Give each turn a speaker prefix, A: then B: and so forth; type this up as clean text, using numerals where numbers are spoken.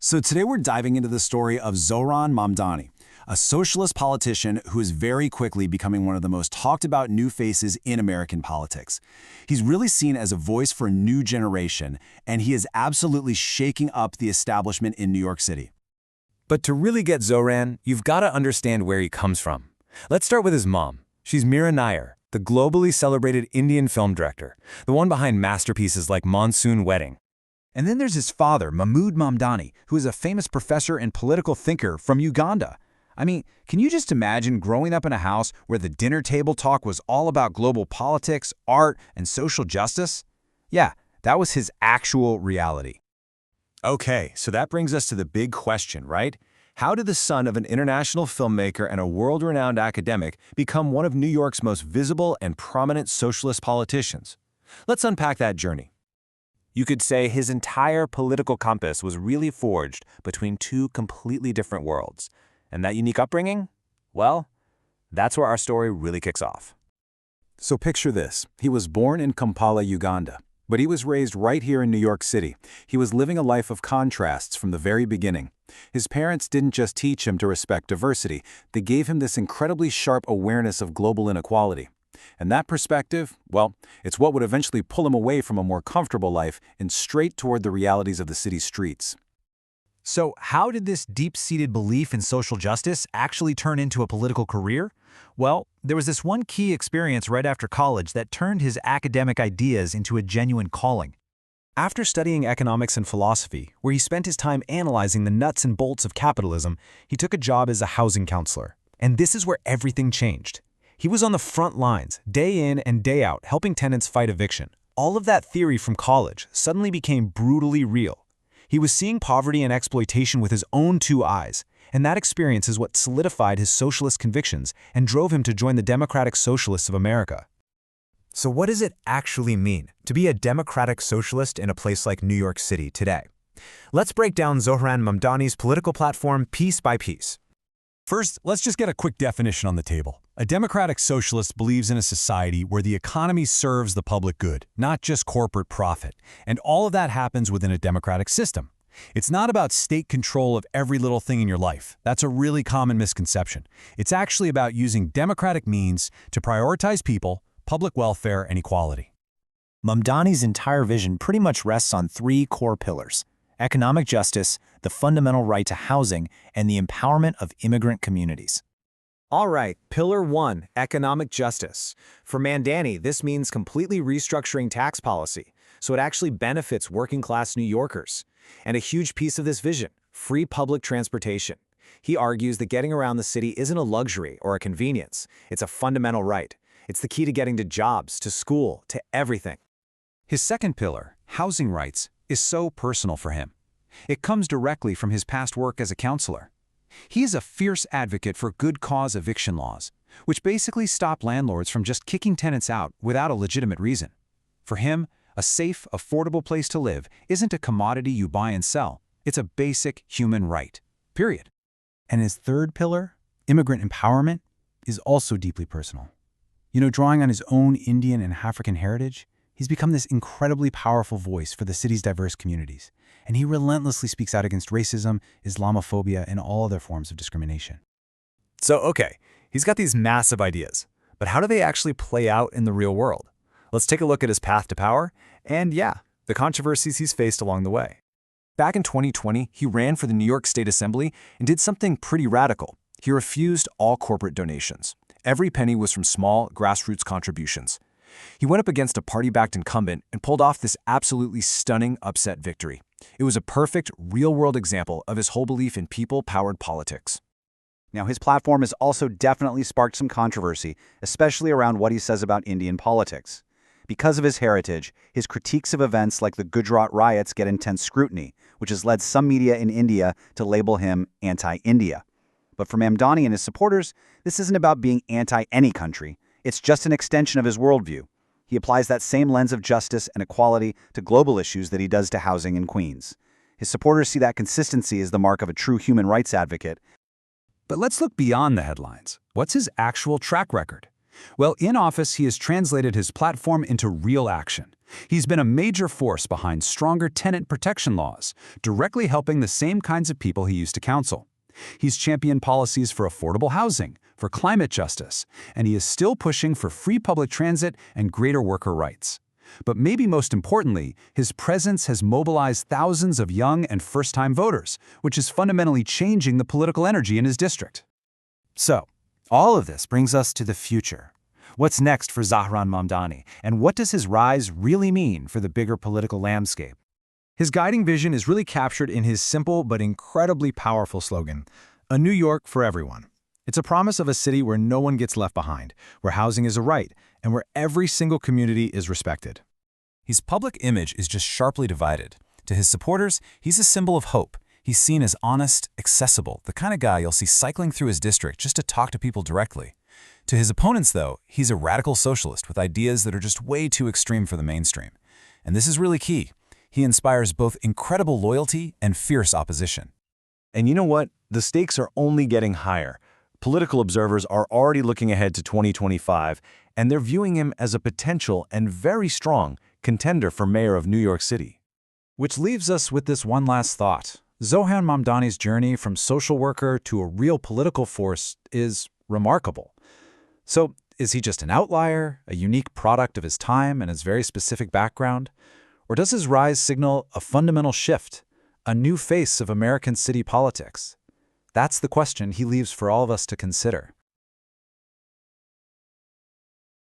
A: So today we're diving into the story of Zohran Mamdani, a socialist politician who is very quickly becoming one of the most talked about new faces in American politics. He's really seen as a voice for a new generation, and he is absolutely shaking up the establishment in New York City.
B: But to really get Zohran, you've got to understand where he comes from. Let's start with his mom. She's Meera Nair, the globally celebrated Indian film director, the one behind masterpieces like Monsoon Wedding.
C: And then there's his father, Mahmood Mamdani, who is a famous professor and political thinker from Uganda. I mean, can you just imagine growing up in a house where the dinner table talk was all about global politics, art, and social justice? Yeah, that was his actual reality.
B: Okay, so that brings us to the big question, right? How did the son of an international filmmaker and a world-renowned academic become one of New York's most visible and prominent socialist politicians? Let's unpack that journey. You could say his entire political compass was really forged between two completely different worlds. And that unique upbringing? Well, that's where our story really kicks off.
C: So picture this. He was born in Kampala, Uganda, but he was raised right here in New York City. He was living a life of contrasts from the very beginning. His parents didn't just teach him to respect diversity, they gave him this incredibly sharp awareness of global inequality. And that perspective, well, it's what would eventually pull him away from a more comfortable life and straight toward the realities of the city's streets.
D: So how did this deep-seated belief in social justice actually turn into a political career? Well, there was this one key experience right after college that turned his academic ideas into a genuine calling. After studying economics and philosophy, where he spent his time analyzing the nuts and bolts of capitalism, he took a job as a housing counselor. And this is where everything changed. He was on the front lines, day in and day out, helping tenants fight eviction. All of that theory from college suddenly became brutally real. He was seeing poverty and exploitation with his own two eyes, and that experience is what solidified his socialist convictions and drove him to join the Democratic Socialists of America.
E: So what does it actually mean to be a democratic socialist in a place like New York City today? Let's break down Zohran Mamdani's political platform piece by piece.
F: First, let's just get a quick definition on the table. A democratic socialist believes in a society where the economy serves the public good, not just corporate profit. And all of that happens within a democratic system. It's not about state control of every little thing in your life. That's a really common misconception. It's actually about using democratic means to prioritize people, public welfare, and equality.
E: Mamdani's entire vision pretty much rests on three core pillars: economic justice, the fundamental right to housing, and the empowerment of immigrant communities.
G: All right, Pillar 1, economic justice. For Mamdani, this means completely restructuring tax policy, so it actually benefits working-class New Yorkers. And a huge piece of this vision, free public transportation. He argues that getting around the city isn't a luxury or a convenience, it's a fundamental right. It's the key to getting to jobs, to school, to everything.
C: His second pillar, housing rights, is so personal for him. It comes directly from his past work as a counselor. He is a fierce advocate for good cause eviction laws, which basically stop landlords from just kicking tenants out without a legitimate reason. For him, a safe, affordable place to live isn't a commodity you buy and sell. It's a basic human right, period. And his third pillar, immigrant empowerment, is also deeply personal. Drawing on his own Indian and African heritage, he's become this incredibly powerful voice for the city's diverse communities, and he relentlessly speaks out against racism, Islamophobia, and all other forms of discrimination.
B: So, okay, he's got these massive ideas, but how do they actually play out in the real world? Let's take a look at his path to power, and yeah, the controversies he's faced along the way. Back in 2020, he ran for the New York State Assembly and did something pretty radical. He refused all corporate donations. Every penny was from small, grassroots contributions. He went up against a party-backed incumbent and pulled off this absolutely stunning upset victory. It was a perfect, real-world example of his whole belief in people-powered politics.
H: Now, his platform has also definitely sparked some controversy, especially around what he says about Indian politics. Because of his heritage, his critiques of events like the Gujarat riots get intense scrutiny, which has led some media in India to label him anti-India. But for Mamdani and his supporters, this isn't about being anti-any country. It's just an extension of his worldview. He applies that same lens of justice and equality to global issues that he does to housing in Queens. His supporters see that consistency as the mark of a true human rights advocate.
C: But let's look beyond the headlines. What's his actual track record? Well, in office, he has translated his platform into real action. He's been a major force behind stronger tenant protection laws, directly helping the same kinds of people he used to counsel. He's championed policies for affordable housing, for climate justice, and he is still pushing for free public transit and greater worker rights. But maybe most importantly, his presence has mobilized thousands of young and first-time voters, which is fundamentally changing the political energy in his district.
E: So, all of this brings us to the future. What's next for Zohran Mamdani, and what does his rise really mean for the bigger political landscape?
D: His guiding vision is really captured in his simple but incredibly powerful slogan, "A New York for Everyone." It's a promise of a city where no one gets left behind, where housing is a right, and where every single community is respected.
B: His public image is just sharply divided. To his supporters, he's a symbol of hope. He's seen as honest, accessible, the kind of guy you'll see cycling through his district just to talk to people directly. To his opponents, though, he's a radical socialist with ideas that are just way too extreme for the mainstream. And this is really key. He inspires both incredible loyalty and fierce opposition.
E: And you know what? The stakes are only getting higher. Political observers are already looking ahead to 2025, and they're viewing him as a potential and very strong contender for mayor of New York City.
D: Which leaves us with this one last thought. Zohran Mamdani's journey from social worker to a real political force is remarkable. So, is he just an outlier, a unique product of his time and his very specific background? Or does his rise signal a fundamental shift, a new face of American city politics? That's the question he leaves for all of us to consider.